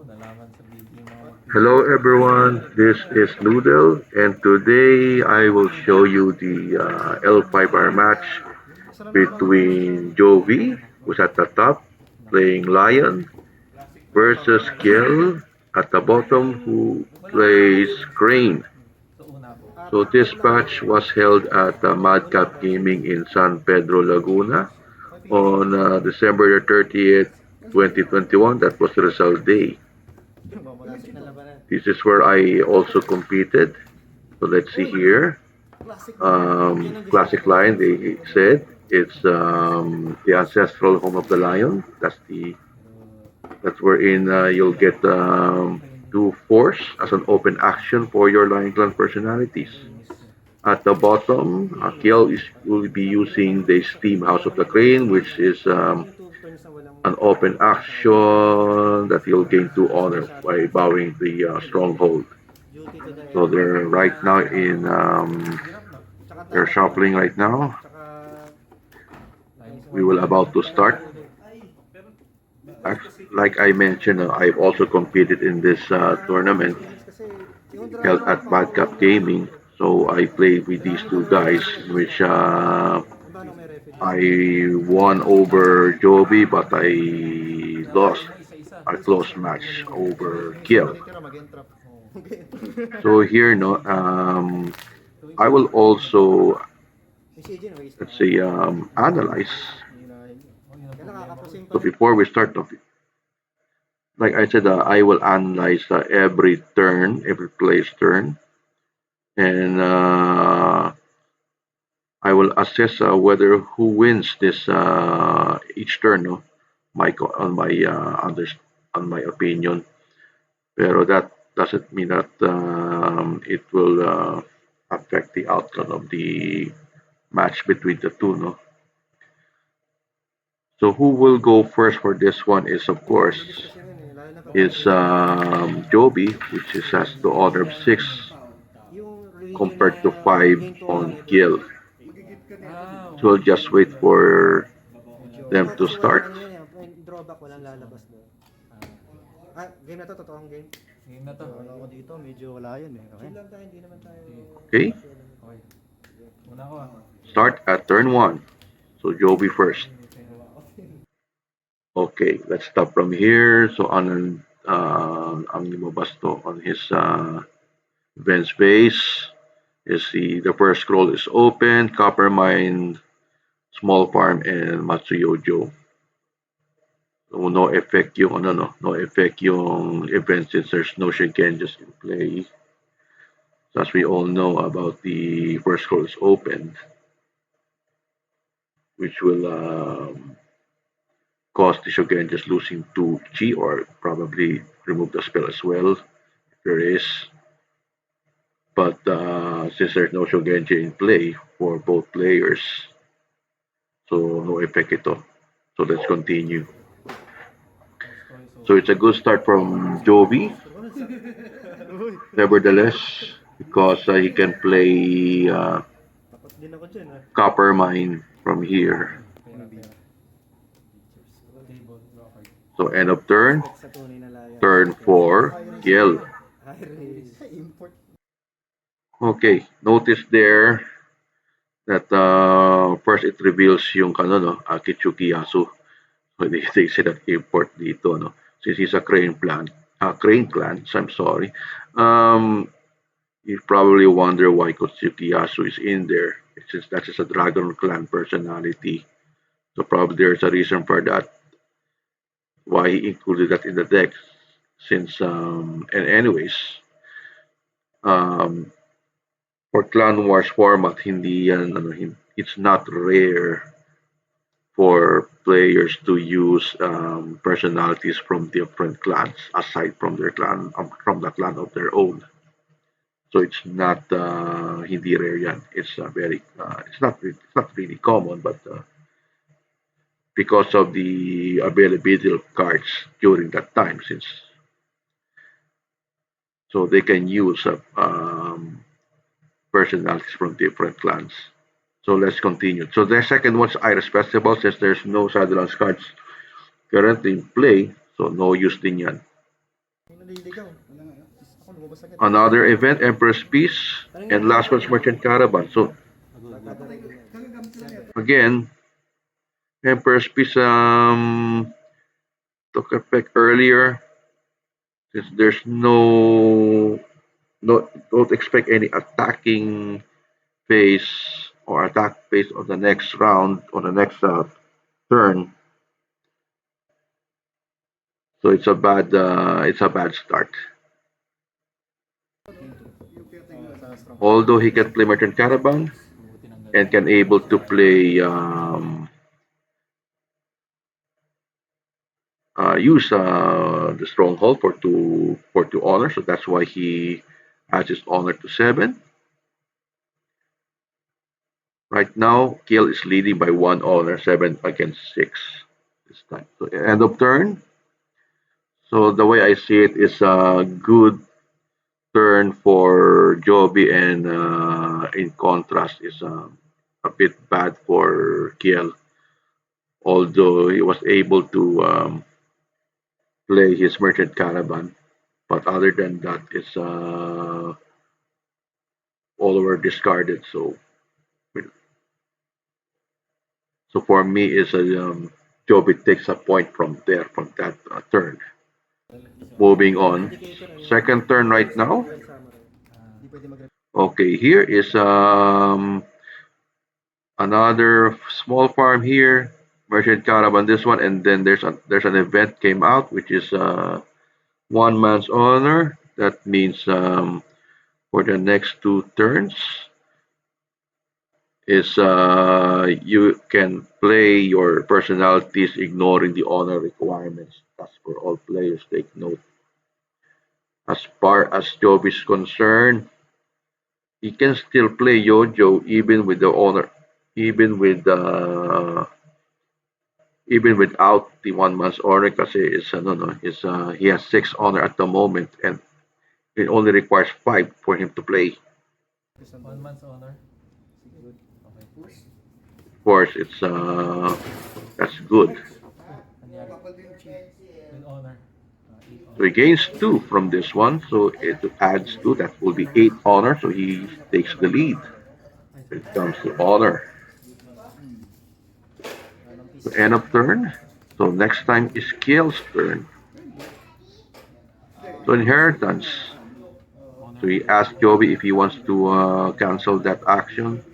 Hello everyone, this is Noodle and today I will show you the L5R match between Jovi, who's at the top, playing Lion, versus Kiel at the bottom, who plays Crane. So this match was held at Madcap Gaming in San Pedro, Laguna on December 30th, 2021. That was the result day. This is where I also competed. So let's see here. Classic line, they said it's the ancestral home of the lion. That's wherein you'll get two force as an open action for your lion clan personalities. At the bottom, Kiel will be using the Steam House of the Crane, which is an open action that you'll gain 2 honor by bowing the stronghold. So they're right now in they're shuffling right now. We will about to start. Like I mentioned, I've also competed in this tournament held at Madcap Gaming. So I played with these two guys, which I won over Jovi, but I lost a close match over Kiel. So here, no, I will also let's say analyze. So before we start, like I said, I will analyze every turn, every player's turn, and I will assess whether who wins this each turn. No, on my on my opinion. Pero that doesn't mean that it will affect the outcome of the match between the two. No. So who will go first for this one is of course is Joby, which is has the order of 6 compared to 5 on Gil. So we'll just wait for them to start. Drawback, walang lalabas doon. Game na to, totoong game. Game na to. Ano ako dito, medyo wala yun eh. Okay. Chill lang tayo, hindi naman tayo. Okay. Start at turn 1. So Joby first. Okay, let's stop from here. So ang lumabas to on his event space is the first scroll is open, Copper Mine, Small Farm, and Matsuyojo. So no effect yung no effect yung event since there's no Shigenjas in play. So as we all know about the first scroll is opened, which will cause the Shogun just losing 2 Chi or probably remove the spell as well if there is. But since there's no Shogenji in play for both players, so no effect ito. So let's continue. So it's a good start from Jovi. Nevertheless, because he can play Copper Mine from here. So end of turn. Turn 4, Kiel. Okay, notice there that first it reveals yung Kitsuki Yasu. So they say that import dito, no? Since he's a Crane clan, so I'm sorry. You probably wonder why Kitsuki Yasu is in there. It's just that's just a Dragon Clan personality. So probably there's a reason for that. Why he included that in the deck. Since and anyways, for Clan Wars format, hindi yan, it's not rare for players to use personalities from different clans aside from their clan, from the clan of their own. So it's not hindi rare yan. It's it's not really common, but because of the availability of cards during that time, since so they can use personalities from different clans. So let's continue. So the second one's Iris Festival, since there's no Shadowlands cards currently in play, so no use din yan. Yung naliligaw. Ako lumabas agad. Another event, Emperor's Peace, and last one's Merchant Caravan. So again, Emperor's Peace took effect earlier since there's no don't expect any attacking phase or attack phase on the next round or the next turn. So it's a bad start. Although he can play Merchant Caravan and can able to play use the stronghold for two honor, so that's why he has his honor to 7. Right now, Kiel is leading by 1 honor, 7 against 6 this time. So end of turn. So the way I see it is a good turn for Jovi, and in contrast is a bit bad for Kiel. Although he was able to play his Merchant Caravan, but other than that, it's all were discarded. So for me, is a Jovi takes a point from there from that turn. Moving on, second turn right now. Okay, here is another small farm here, Merchant Caravan this one, and then there's an event came out which is one man's honor. That means for the next 2 turns is you can play your personalities ignoring the honor requirements. That's for all players. Take note. As far as Job is concerned, he can still play Yojo even with the honor, even with even without the one man's honor, because it's no no, it's he has 6 honor at the moment, and it only requires 5 for him to play. Of course, it's that's good. So he gains 2 from this one, so it adds 2. That will be 8 honor. So he takes the lead when it comes to honor. So end of turn. So next time is Kiel's turn. So inheritance. So he asked Jovi if he wants to cancel that action.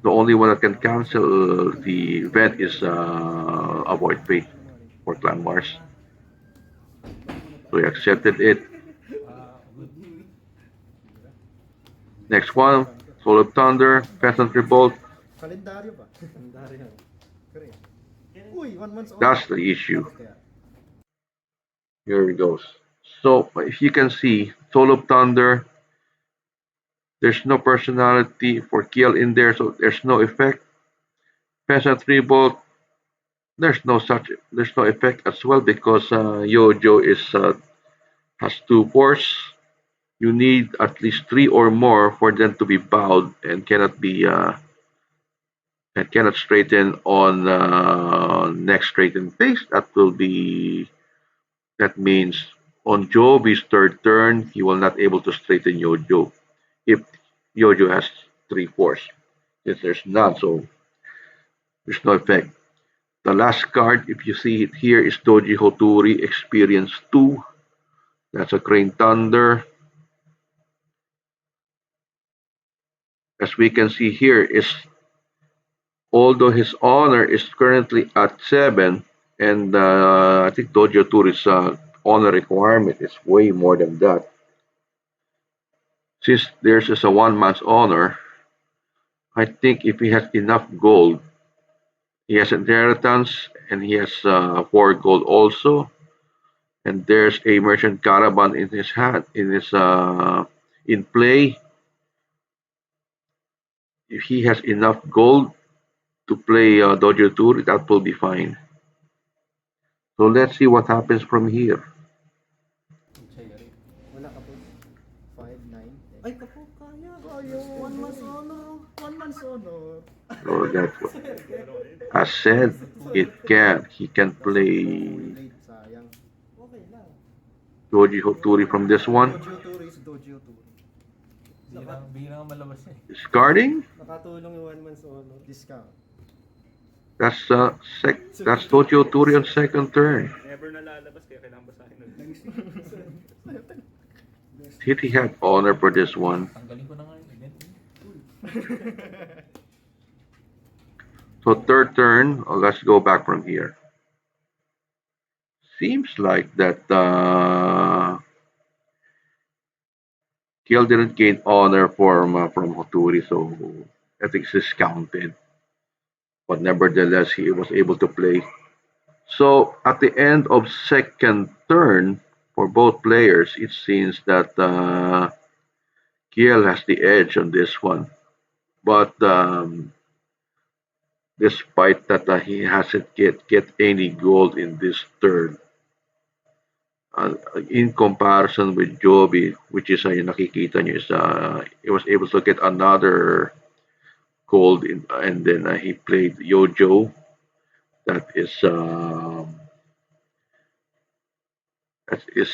The only one that can cancel the event is Avoid Fate for Clan Mars. So he accepted it. Next one, Soul of Thunder, Peasant Revolt. Kalendaryo ba? Kalendaryo. Correct. Uy, 1 month's on. That's the issue. Here it goes. So if you can see, Soul of Thunder, there's no personality for Kiel in there, so there's no effect. Peasant Revolt, there's no effect as well because Yojo is has 2 force. You need at least 3 or more for them to be bowed and cannot be and cannot straighten on next straighten phase. That means on Jovi's third turn, he will not able to straighten Yojo if Yojo has 3 force. Since there's none, so there's no effect. The last card, if you see it here, is Doji Hoturi Experience 2. That's a Crane Thunder. As we can see here, is although his honor is currently at 7, and I think Doji Hoturi's honor requirement is way more than that. Since there's just a one man's honor, I think if he has enough gold, he has inheritance and he has 4 gold also, and there's a merchant caravan in his hand in his in play. If he has enough gold to play Dojo Tour, that will be fine. So let's see what happens from here. Wala ka po. 5, 9. Ay, kapo, kaya. Kaya. 1 month's honor. 1 month's honor. So that's what. As said, it can. He can play. Sayang. Okay lang. Doji Hoturi from this one. Dojo Tour is Dojo Tour. Bihirang malabas eh. Discarding. Nakatulong yung 1 month's honor. Discount. That's Doji Hoturi on second turn. Never nalalabas kaya kailangan basahin ulit. Did he have honor for this one? Tanggalin ko na nga yung event. So third turn, let's go back from here. Seems like that Kiel didn't gain honor from Hoturi, so I think it's counted. But nevertheless, he was able to play. So at the end of second turn for both players, it seems that Kiel has the edge on this one. But despite that, he hasn't get any gold in this turn. In comparison with Jovi, which is yung nakikita nyo is he was able to get another gold and then he played Yojo. That is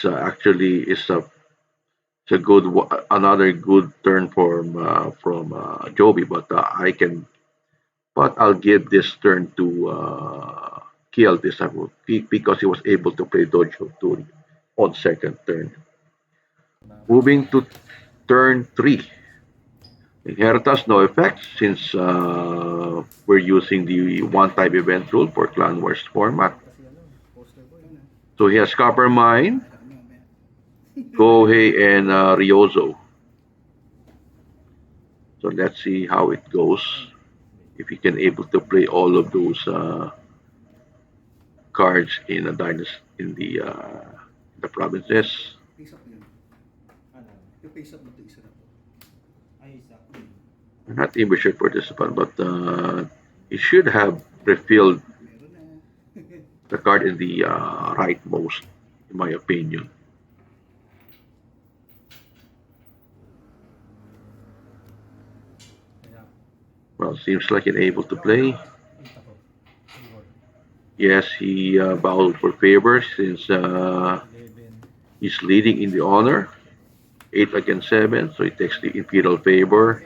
actually is a it's a good another good turn from Jovi, but I'll give this turn to Kiel this time because he was able to play Dojo 2 on second turn. Moving to turn 3. Inheritance no effect since we're using the one-time event rule for Clan Wars format. Kasi ano, poster ko yun. So he has Copper Mine, Gohei, and Ryozo. So let's see how it goes. If he can able to play all of those cards in a dynasty in the provinces. Face up yun. Ano? Yung face up mo ito, isa na to. Ay, isa. I'm not even sure for this one, but he should have refilled Meron na. the card in the rightmost, in my opinion. Kaya, Well, seems like he's able to play. 8 ako. Favor. Yes, he bowed for favor since 11. he's leading in the honor. 8 against 7, so he takes the imperial favor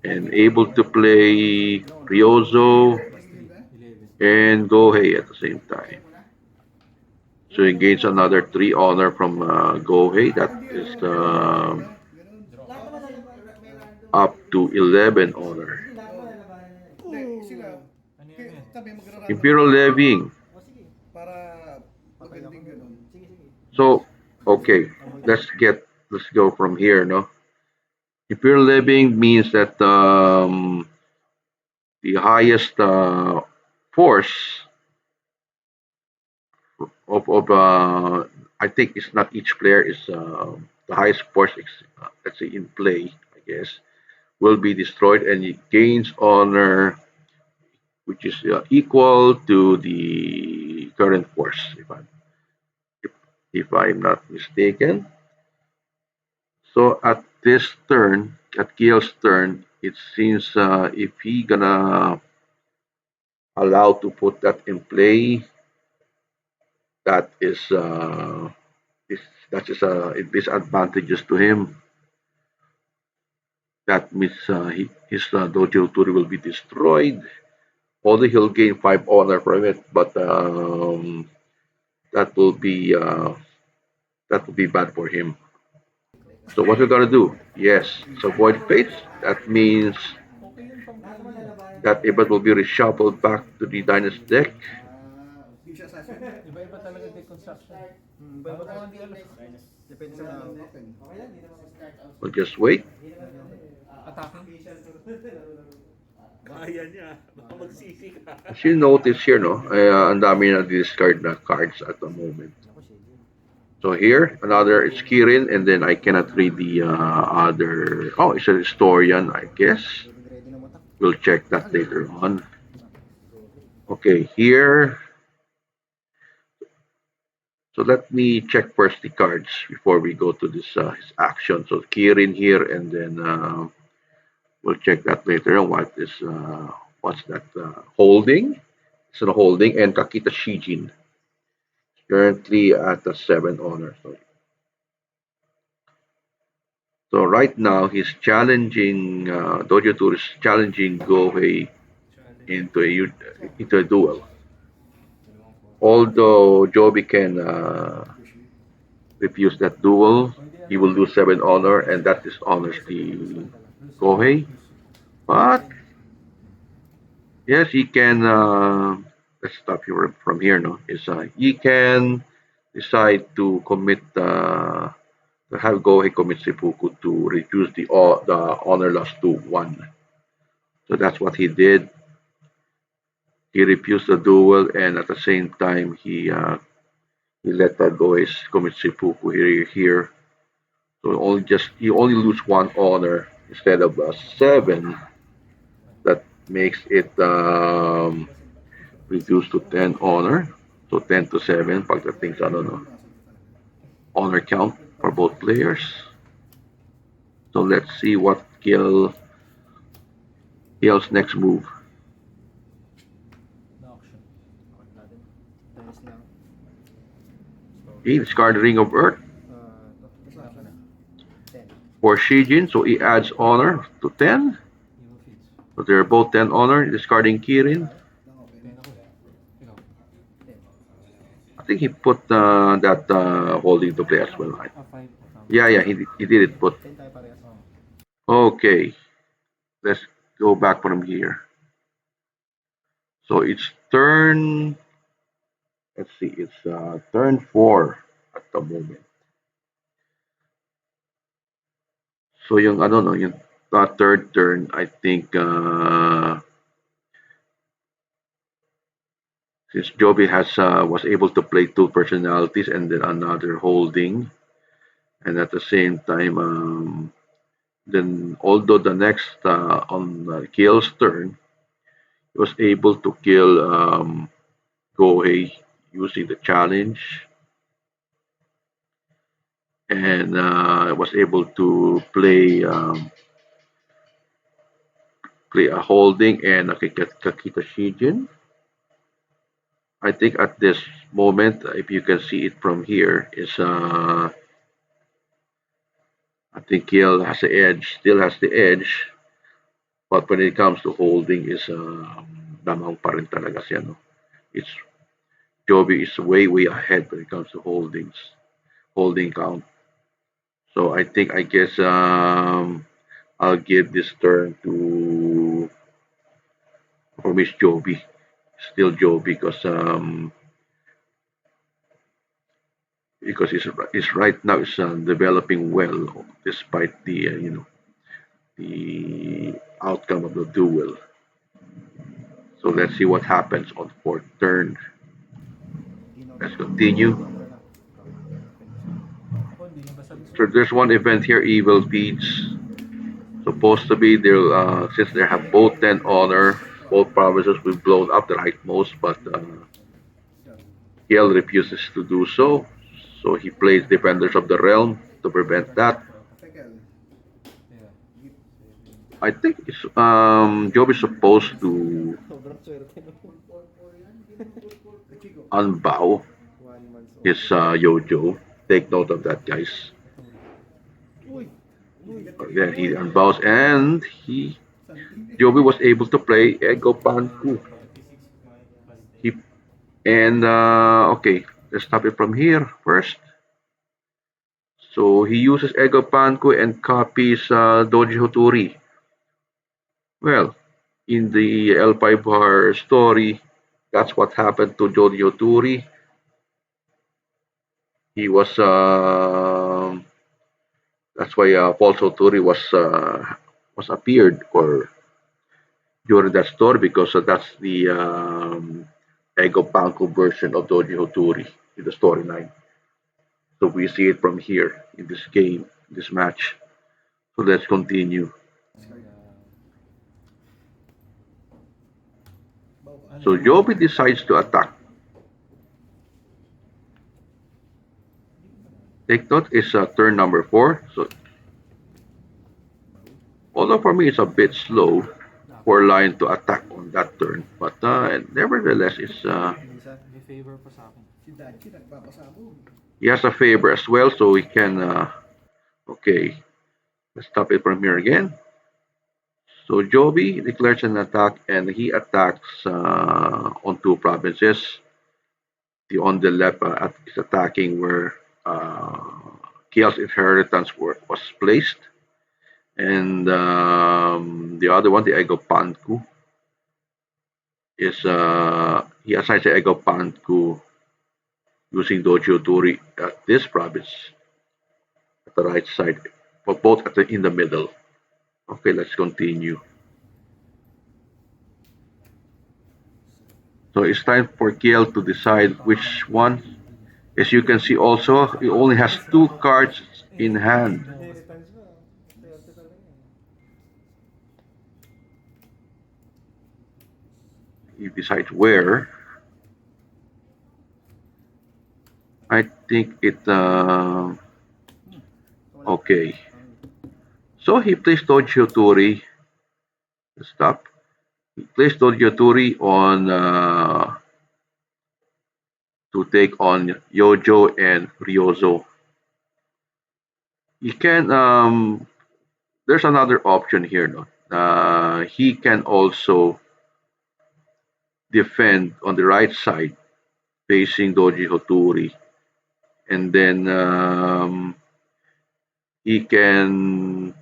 and able to play Ryozo 11. and Gohei at the same time. So he gains another 3 honor from Gohei. That is Ganun. up to 11 honor. Hindi, sila. Ano yan yan? Sabi, magra-random Imperial levying. O sige. para magandang ganun. Sige, sige. So okay, let's go from here. No, imperial levying means that the highest force of I think it's not each player is the highest force let's say in play, I guess, will be destroyed and it gains honor which is equal to the current force if, if I'm not mistaken. So at this turn, at Kiel's turn, it seems if he gonna allow to put that in play, that is that is a disadvantageous to him. That means his dojo tour will be destroyed. Although he'll gain 5 honor from it, but that will be uh, that will be bad for him. So what we're gonna do? Yes, so void fates. That means Okay yun pang that event will be reshuffled back to the dynasty deck. Hindi siya assassin. Iba-iba talaga deconstruction. Ba Ako hindi alam. Depende sa tao. Open. We'll just wait. Attacking. Kaya niya. Baka magsisi ka. As you notice here, no, ang dami na discard na cards at the moment. Ako, sige. So here, another it's Kirin, and then I cannot read the other. Oh, it's a historian, I guess. Ready na matak. We'll check that later on. Okay, here. So let me check first the cards before we go to this his action. So Kirin here, and then we'll check that later on. What's that holding? It's a holding and Kakita Shijin. Currently at the 7 honor. So right now he's challenging Dojo Tour is challenging Gohei into a duel. Although Jovi can refuse that duel, he will lose 7 honor, and that dishonors the Gohei. But yes, he can. Let's stop here from here. No, is he can decide to commit to have Gohei commit seppuku to reduce the honor loss to 1. So that's what he did. He refused the duel, and at the same time he let Gohei commit seppuku here. So you only lose 1 honor instead of 7. That makes it reduced to 10 honor. So 10 to 7 pagdating sa ano, no, honor count for both players. So let's see what Kiel's next move. No auction. Okay natin. Tennis lang. He discard Ring of Earth Ito. Wala ka na. 10. for Shijin, so he adds honor to 10. Evo feeds. So they're both 10 honor, discarding Kirin. Nang open. 10 ako. Ikaw. 10. I think he put that holding to play as well. Right? 5. Yeah, he did it. But 10 tayo parehas. okay, let's go back from here. So it's turn. Let's see, it's turn 4 at the moment. So yung ano no, yung third turn, I think since Jovi has was able to play 2 personalities and then another holding, and at the same time, then although the next on Kiel's turn, he was able to kill Gohei using the challenge, and was able to play a holding and a Kakita Shijin. I think at this moment, if you can see it from here, is I think Kiel has the edge, still has the edge, but when it comes to holding, is damang pa rin talaga siya, no? It's Jovi is way ahead when it comes to holding count. So I guess I'll give this turn to for Miss Jovi, still Jovi because he's right now is developing well despite the the outcome of the duel. So let's see what happens on fourth turn. Let's continue. Ako hindi yung basta So there's one event here, Evil Feeds. Supposed to be they'll since they have both 10 honor, both provinces will be blown up the rightmost, but Kiel refuses to do so. So he plays Defenders of the Realm to prevent that. Tekel. Yeah. I think it's Job is supposed to Sobrang swerte no. Chico. unbow 1 month old. his Yojo. Take note of that, guys. Uy! Then he unbows and Joby was able to play Ego Panku. He and okay, let's stop it from here first. So he uses Ego Panku and copies Doji Hoturi. Well, in the L5 bar story, that's what happened to Doji Hoturi. He was that's why Paul Hoturi was appeared or during that story because that's the Ego Panku version of Doji Hoturi in the storyline. So we see it from here in this game, this match. So let's continue. So Joby decides to attack. Take note, it's turn number 4. So although for me it's a bit slow for Lion to attack on that turn, but nevertheless it's Minsan. May favor pa sa akin. Si Dachi nagpapasabog. He has a favor as well, so he can. Okay, let's stop it from here again. So Jovi declares an attack and he attacks on two provinces. The on the left is attacking where Kiel's inheritance was placed, and the other one, the Egopanku, is he assigns the Egopanku using Dojo Turi at this province at the right side, but both in the middle. Okay, let's continue. So it's time for Kiel to decide which one. As you can see also, he only has two cards in hand. Inheritance mo. Swerte talaga yan. He decides where. I think it. Wala. Okay. So he plays Dojo Tori. Stop. He plays Dojo Tori on to take on Yojo and Ryozo. He can. There's another option here. No? He can also defend on the right side facing Doji Hotori, and then he can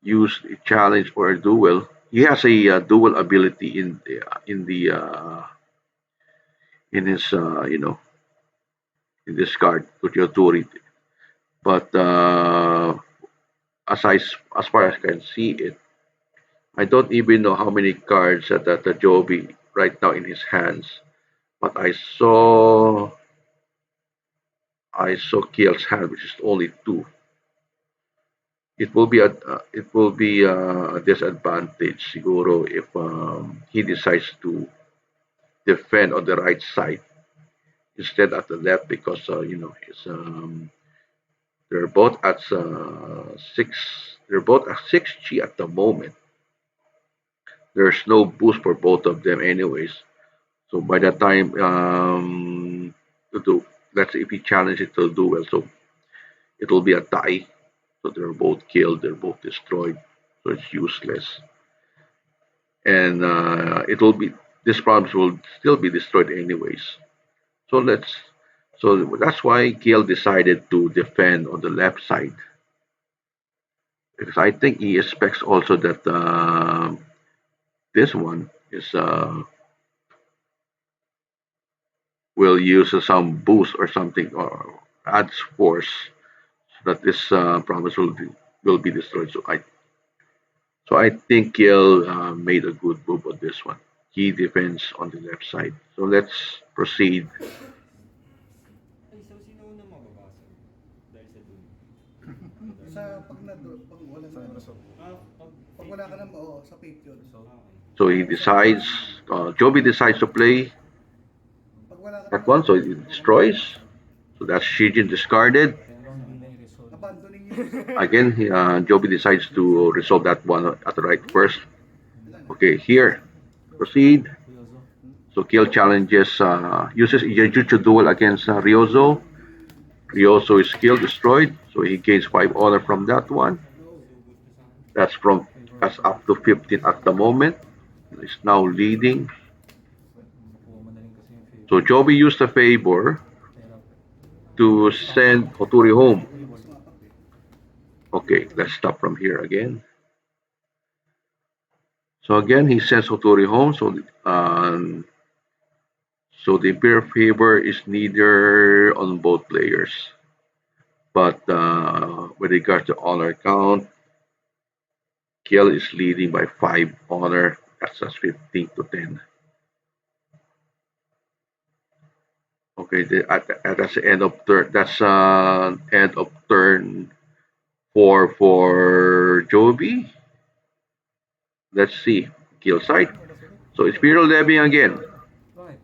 use a challenge or a duel. He has a duel ability in his in this card Doji Hotori. But as far as I can see it, I don't even know how many cards that Jovi right now in his hands. But I saw Kiel's hand, which is only two. It will be a disadvantage, siguro, if he decides to defend on the right side instead at the left because they're both at six. They're both at 6G at the moment. There's no boost for both of them, anyways. So by the time to do, let's say if he challenges it to duel, so it will be a tie. So they're both killed. They're both destroyed. So it's useless. And it will be these problems will still be destroyed anyways. So let's so that's why Kiel decided to defend on the left side because I think he expects also that this one is will use some boost or something or adds force so that this promise will be destroyed. So I think Kiel made a good move on this one. He defends on the left side. So let's proceed. Ay, so sino una mababasa? Dahil sa dun. Sa pag wala na, pag wala ka na, sa fate yun. So he decides, Joby decides to play Pag wala ka that naman, one, so he destroys. So that's Shijin discarded. Pero hindi na i-resolve. abandoning yun. Again, Joby decides to resolve that one at the right first. Okay, here, proceed. Kuyozo. So Kiel challenges, uses Ijajutsu duel against Ryozo. Ryozo is skill destroyed, so he gains 5 honor from that one. That's up to 15 at the moment. He's now leading. Nakuha mo na rin kasi yung favor. So Joby used a favor Pero, to send Hoturi home. Mas mapak eh. Okay, let's stop from here again. So again, he sends Hoturi home. So the Imperial favor is neither on both players. But with regards to honor count, Kiel is leading by 5 honor. That's 15 to 10. Okay, that's the end of turn. That's end of turn 4 for Jovi. Let's see. Kill side. So Imperial Levy again. bakit?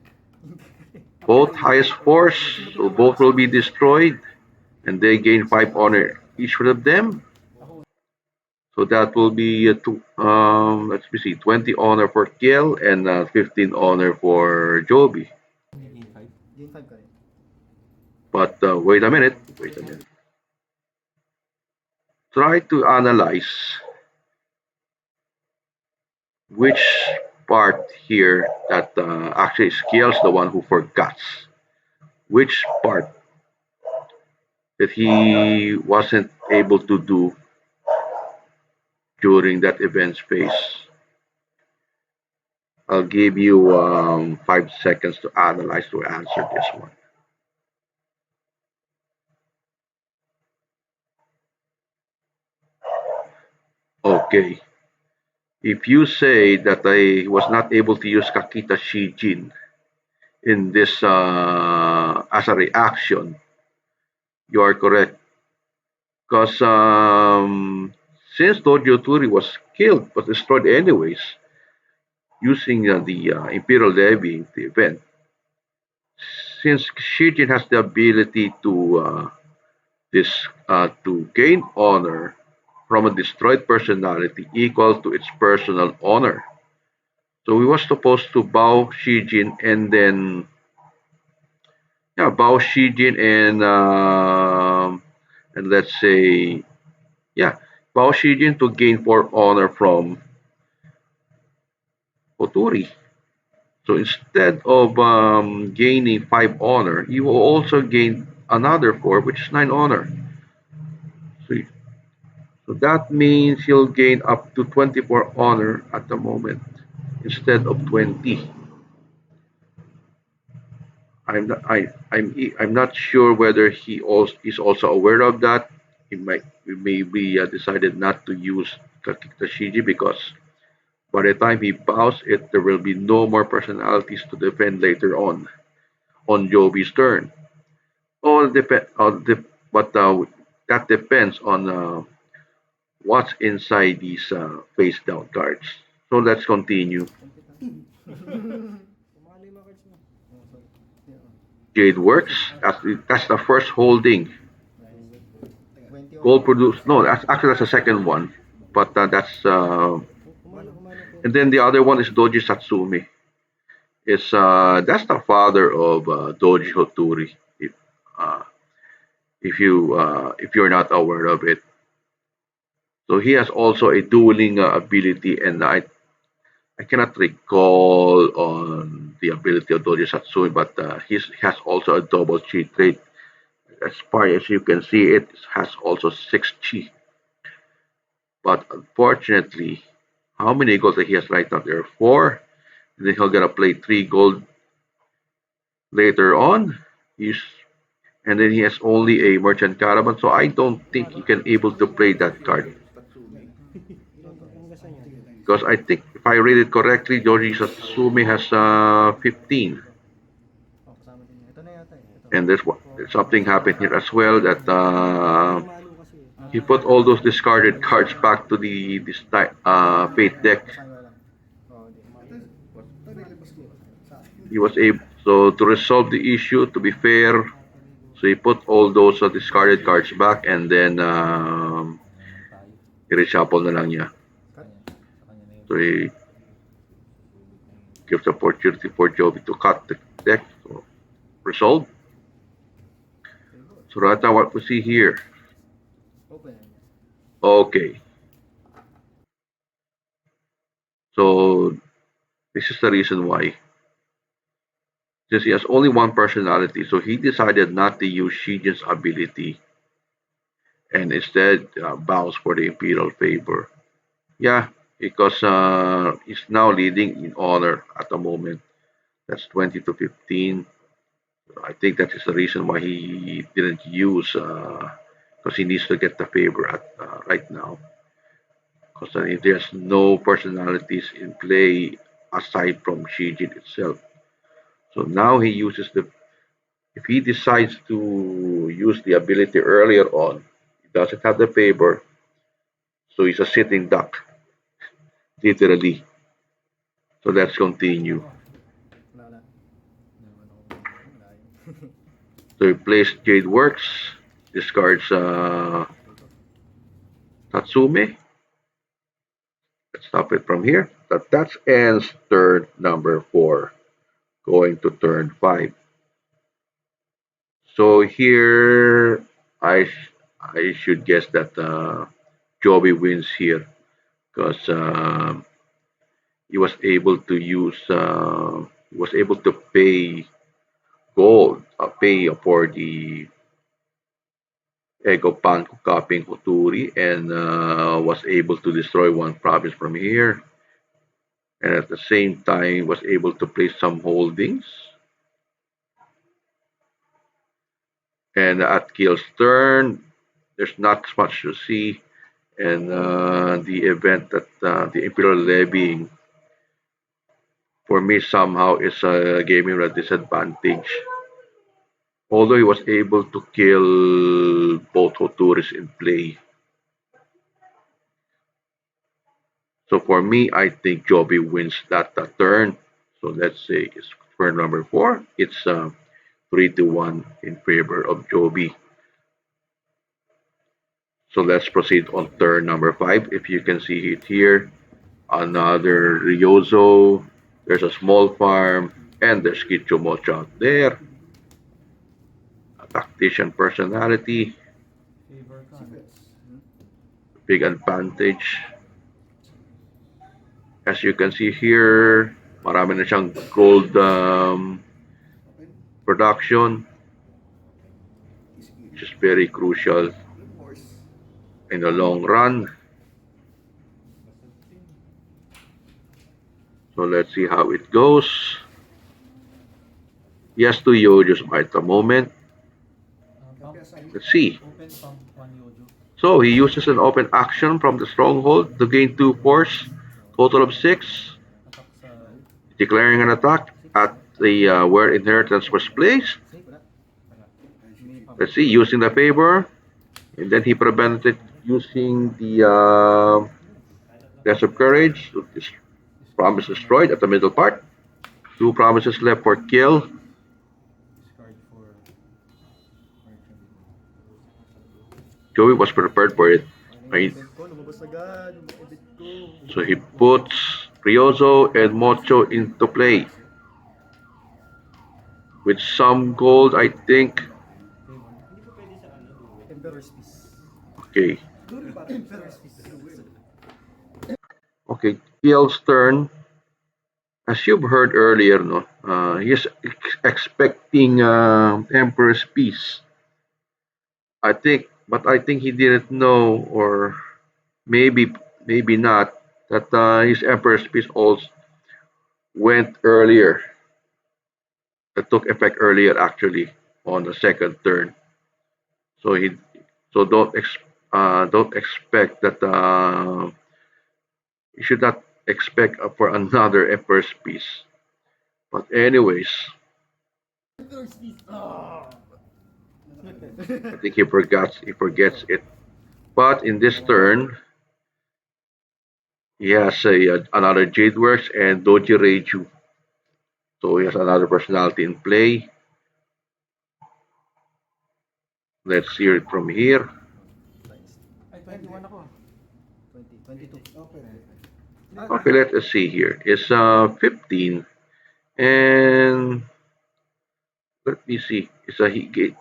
Both highest force, so both will be destroyed, and they gain 5 honor each one of them. Ako, So that will be let's see, 20 honor for Kiel and 15 honor for Joby. hindi game 5. Game 5 ka rin. But wait a minute, wait a minute. Try to analyze which part here that actually Scales the one who forgets. Which part that he wasn't able to do during that event phase. I'll give you 5 seconds to analyze to answer this one. Okay. If you say that I was not able to use Kakita Shijin in this as a reaction, you are correct. Because since Dojo Turi was killed, was destroyed anyways, using the Imperial Levy, the event, since Shijin has the ability to to gain honor from a destroyed personality equal to its personal honor. So we was supposed to bow Shijin and then bow Shijin and let's say yeah bow Shijin to gain 4 honor from Oturi. So instead of gaining 5 honor, you will also gain another 4, which is 9 honor. So, so that means you'll gain up to 24 honor at the moment instead of 20. I'm not sure whether he also is also aware of that. He maybe decided not to use Kakitashiji because by the time he bows it, there will be no more personalities to defend later on Jovi's turn. All depend on but that depends on what's inside these face down cards. So let's continue. Kumali yung mga cards mo. Oh, sorry. Yeah, oh. Jade works. That's the first holding. Nice. 20 Gold over. produced. No, that's the second one. But that's Kumano, and then the other one is Doji Satsumi. It's that's the father of Doji Hoturi. Uh, if you're not aware of it, so he has also a dueling ability, and I cannot recall on the ability of Doji Satsumi, but he has also a double chi trait. As far as you can see, it has also 6 chi. But unfortunately, how many goals that he has right now? There are 4. And then he'll gonna play 3 gold later on. He's and then he has only a merchant caravan, so I don't think he can able to play that card. Yung gasa niya. Because I think if I read it correctly, Joji Satsumi has 15. Oh, kasama din niya. Ito na yata eh. Ito. And there's something happened here as well that Malo kasi eh. he put all those discarded cards back to the this fate deck. Basahin ko lang. Oh, hindi. Ito nilabas ko sa akin. He was able to resolve the issue. To be fair, so he put all those discarded cards back and then i-reshuffle na lang niya. So he gives the opportunity for Jovi to cut the deck. So resolve. So right now what we see here. Open. Okay. So this is the reason why. Since he has only one personality, so he decided not to use Shijin's ability and instead bows for the Imperial favor. Yeah, because he's now leading in honor at the moment. That's 20 to 15. I think that is the reason why he didn't use because he needs to get the favor at right now. Because if there's no personalities in play aside from Shijin itself, so now he uses the. If he decides to use the ability earlier on, he doesn't have the favor, so he's a sitting duck, literally. So let's continue. Wala. So he plays Jade Works, discards Tatsume. Let's stop it from here. That ends turn number 4, going to turn 5. So here, I should guess that Jovi wins here because he was able to use he was able to pay gold, pay for the Ego Pan copying Hoturi and was able to destroy one province from here, and at the same time was able to place some holdings. And at Kiel's turn, there's not much to see, and the event that the Imperial levying for me somehow is giving him a disadvantage. Although he was able to kill both Hoturis in play. So for me, I think Jovi wins that turn. So let's say it's turn number 4. It's 3-1 in favor of Jovi. So let's proceed on turn number 5. If you can see it here, another Ryozo. There's a small farm, and there's Kichomocha out there. A tactician personality, Favor ka, ano? big advantage. As you can see here, marami na siyang gold Open. production, Easy. which is very crucial Horse. in the long run. So let's see how it goes. Yes to Yojo's at the moment. Pump, Let's see. open pump 1 Yojo. So he uses an open action from the stronghold to gain 2 force, total of 6, Attack sa... declaring an attack at the where inheritance was placed. Safe, wala. Let's see, using the favor, and then he prevented using the Test of Courage. This promise destroyed at the middle part. 2 promises left for kill. Discard for... Joey was prepared for it. Right? Event ko, lumabas agad. Yung event ko. So he puts Ryozo and Mocho into play. With some gold, I think. Hindi pa pwede sa ano, duel. Emperor's Peace. Okay. Doon pa. Emperor's Peace. Okay. Kiel's turn. As you've heard earlier, no, he's expecting Emperor's Peace. I think he didn't know, or maybe not, that his Emperor's Peace also went earlier. That took effect earlier, actually, on the second turn. So he, so don't expect that. You should not expect for another Emperor's Peace. But anyways, I think he forgets it. But in this turn, he has another Jade Works and Doji Reiju. So he has another personality in play. Let's hear it from here. Ay, 21 ako. 20, 22. Open. Okay, let us see here. It's 15, and let me see. It's a he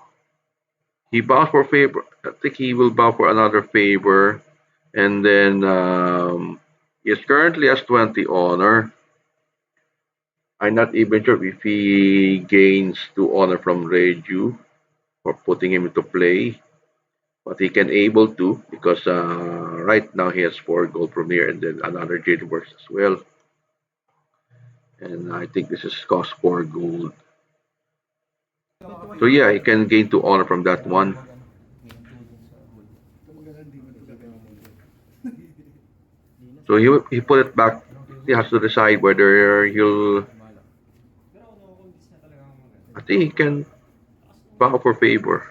bows for favor. I think he will bow for another favor, and then he is currently has 20 honor. I'm not even sure if he gains 2 honor from Reiju for putting him into play, but he can able to because right now he has 4 gold from here and then another Jade Works as well. And I think this is cost 4 gold. So yeah, he can gain 2 honor from that one. Gain 2 din sa gold. Kumbaga hindi mo ito gagawin. So he put it back. He has to decide whether he'll. Pero kung no-convince na talaga ako maganda. I think he can bow for favor.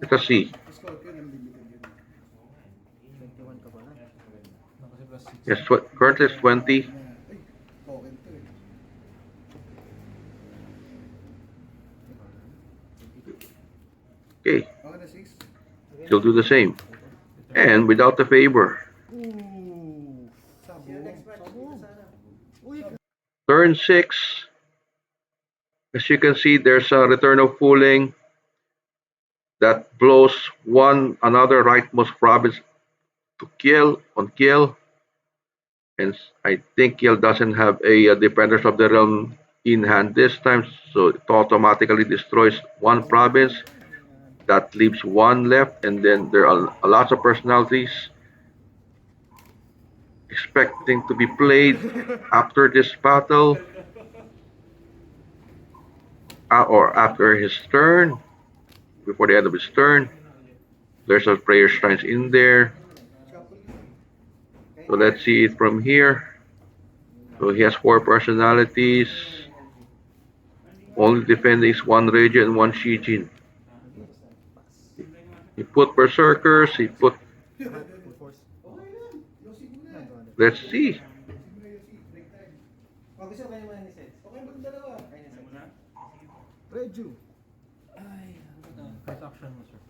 Let us see. Scorpion, unlimited yun. 21 ka ba na? No, kasi plus 6. Yes, currently it's 20. Ay, token to eh. Okay, Okay na 6. he'll do the same. And without the favor. Ooh. Sabo. Sabo. Uy. Turn 6. As you can see, there's a return of fooling that blows one another rightmost province to Kiel on Kiel. And I think Kiel doesn't have a Defenders of the Realm in hand this time, so it automatically destroys one province. That leaves one left, and then there are a lot of personalities expecting to be played after this battle or after his turn, before the end of his turn. There's a prayer shrines in there. So let's see it from here. So he has four personalities. Only defending is one Regent and one Shijin. He put Berserkers, he put. Full force. Okay lang. Yosi mo na. Yan, 200. Let's see. Yosi mo na, Yosi. Break time. Oh, gusto ko kayo muna ni Seth. Okay ba yung dalawa? Kayo ni Seth. Reju. Ay, ano ba? First action mo, sir.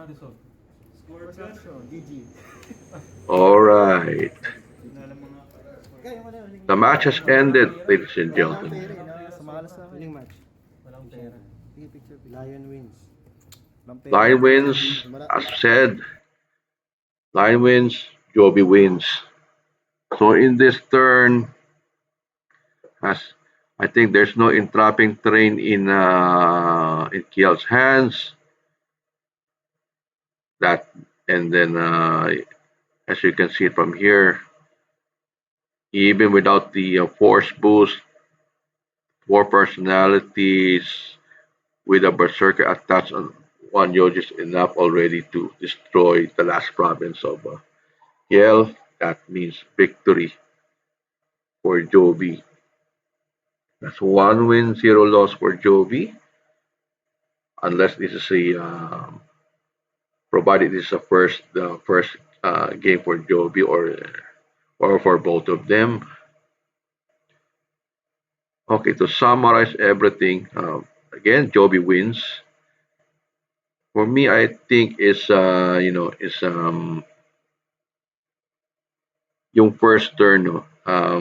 Resolve. First action, GG. Alright. Kayo mo na yun. The match has ended, ladies and Walang gentlemen. pera eh. Sumala sa akin. Huling match. Walang pera. Sige, picture. Lion wins. Walang pera. Lion wins, as said. Lion wins, Jovi wins. So in this turn, as I think there's no entrapping train in Kiel's hands. That and then as you can see from here, even without the force boost, four personalities with a berserker attached on one Yoji is enough already to destroy the last province of Kiel. That means victory for Jovi. That's one win, zero loss for Jovi. Unless this is a provided this is a first game for Jovi or for both of them. Okay, to summarize everything, again, Jovi wins. For me, I think is yung first turn, no,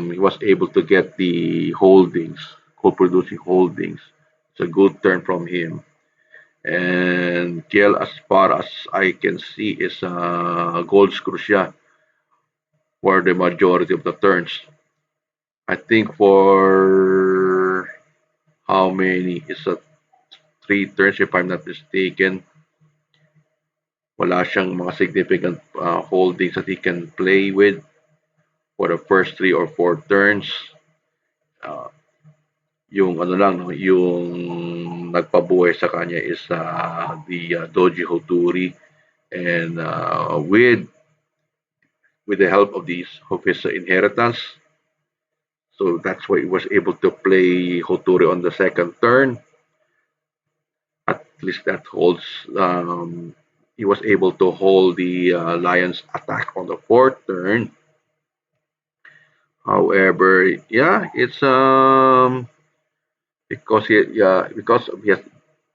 he was able to get the holdings, co-producing holdings. It's a good turn from him. And Kiel, as far as I can see, is gold screw siya for the majority of the turns. I think for how many is a three turns if I'm not mistaken. Wala siyang mga significant holdings that he can play with for the first three or four turns. Uh, yung ano lang, no, yung nagpabuhay sa kanya is the Doji Hoturi, and with the help of his inheritance. So that's why he was able to play Hoturi on the second turn. At least that holds. He was able to hold the Lions' attack on the fourth turn. However, yeah, it's because he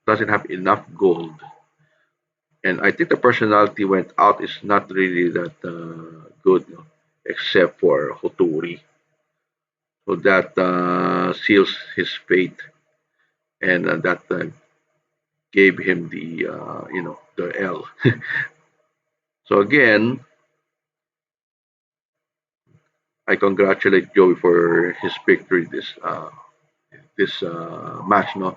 doesn't have enough gold, and I think the personality went out is not really that good, no, except for Hoturi. So that seals his fate, and that gave him the the L. So again, I congratulate Joey for his victory this match. No,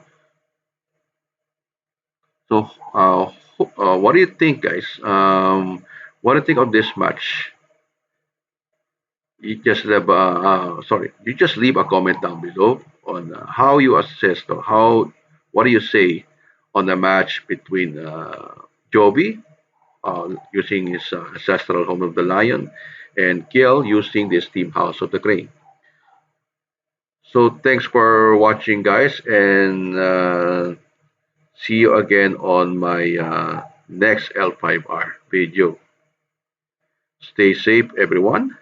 so what do you think, guys? What do you think of this match? You just leave a comment down below on how you assessed or how what do you say on the match between Jovi using his ancestral home of the lion and Kiel using the steam house of the crane. So thanks for watching, guys, and see you again on my next L5R video. Stay safe, everyone.